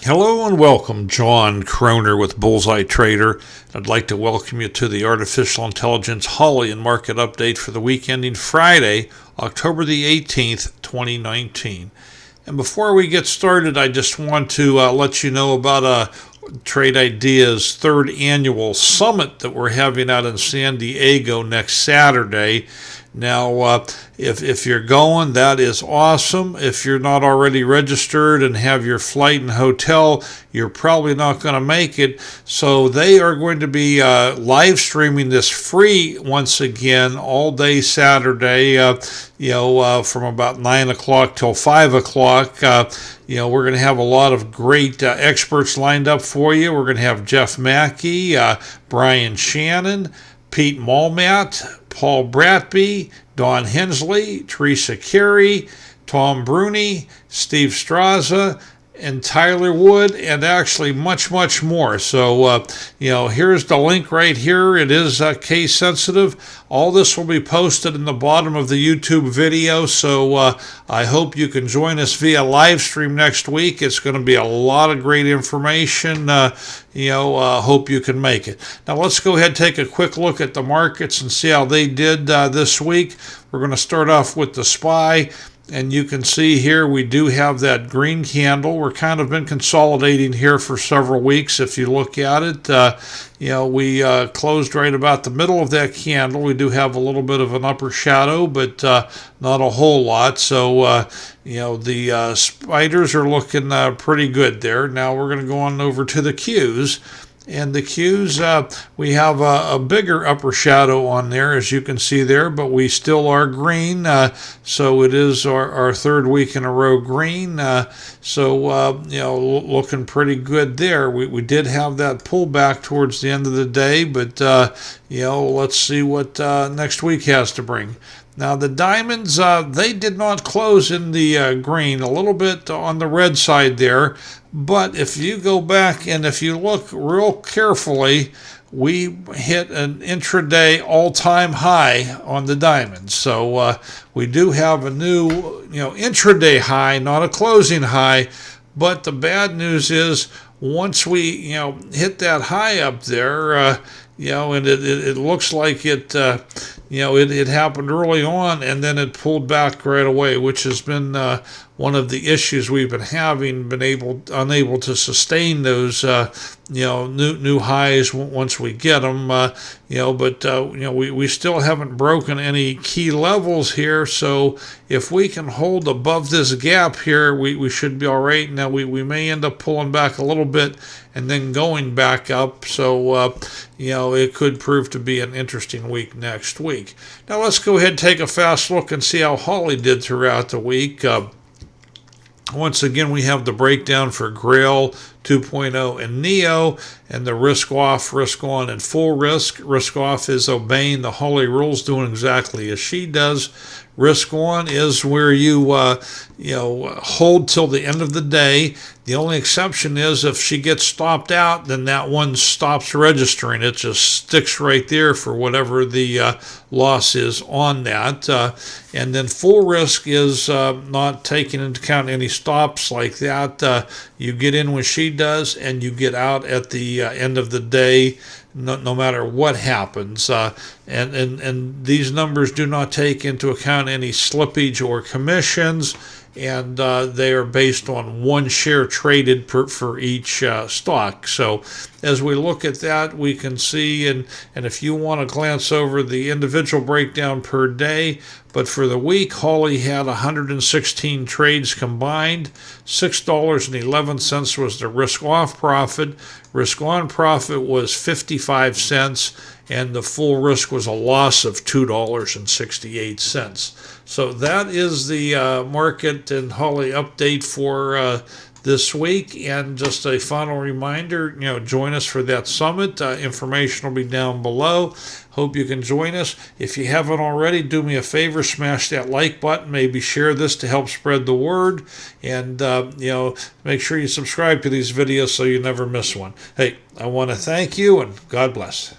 Hello and welcome, John Croner with Bullseye Trader. I'd like to welcome you to the Artificial Intelligence Holly and Market Update for the week ending Friday, October the 18th, 2019. And before we get started, I just want to let you know about Trade Ideas' third annual summit that we're having out in San Diego next Saturday. Now, if you're going, that is awesome. If you're not already registered and have your flight and hotel, you're probably not going to make it. So they are going to be live streaming this free once again all day Saturday, from about 9 o'clock till 5 o'clock. We're going to have a lot of great experts lined up for you. We're going to have Jeff Mackey, Brian Shannon, Pete Malmat, Paul Bratby, Don Hensley, Teresa Carey, Tom Bruni, Steve Straza, and Tyler Wood, and actually much, much more. So, here's the link right here. It is case sensitive. All this will be posted in the bottom of the YouTube video. So I hope you can join us via live stream next week. It's going to be a lot of great information. Hope you can make it. Now let's go ahead and take a quick look at the markets and see how they did this week. We're going to start off with the SPY. And you can see here we do have that green candle. We're kind of been consolidating here for several weeks. If you look at it, we closed right about the middle of that candle. We do have a little bit of an upper shadow, but not a whole lot. So, the spiders are looking pretty good there. Now we're going to go on over to the Qs. And the Qs, we have a bigger upper shadow on there, as you can see there, but we still are green. So it is our third week in a row green. Looking pretty good there. We did have that pullback towards the end of the day, but, let's see what next week has to bring. Now, the diamonds, they did not close in the green, a little bit on the red side there. But if you go back and if you look real carefully, we hit an intraday all-time high on the diamonds. So we do have a new, intraday high, not a closing high. But the bad news is once we, hit that high up there, and it looks like it happened early on and then it pulled back right away, which has been one of the issues we've been having, unable to sustain those new highs once we get them. We still haven't broken any key levels here. So if we can hold above this gap here, we should be all right. Now we may end up pulling back a little bit and then going back up. So it could prove to be an interesting week next week. Now let's go ahead and take a fast look and see how Holly did throughout the week. Once again, we have the breakdown for Grail 2.0 and Neo, and the risk off, risk on, and full risk. Risk off is obeying the Holly rules, doing exactly as she does. Risk on is where you hold till the end of the day. The only exception is if she gets stopped out, then that one stops registering. It just sticks right there for whatever the loss is on that. And then full risk is not taking into account any stops like that. You get in when she does, and you get out at the end of the day, no matter what happens. And these numbers do not take into account any slippage or commissions, and they are based on one share traded for each stock. So as we look at that, we can see, and if you want to glance over the individual breakdown per day, but for the week, Holly had 116 trades combined. $6.11 was the risk-off profit. Risk-on profit was 55 cents, and the full risk was a loss of $2.68. So that is the market and Holly update for this week. And just a final reminder, join us for that summit. Information will be down below. Hope you can join us. If you haven't already, do me a favor, smash that like button, maybe share this to help spread the word, and make sure you subscribe to these videos so you never miss one. Hey, I want to thank you, and God bless.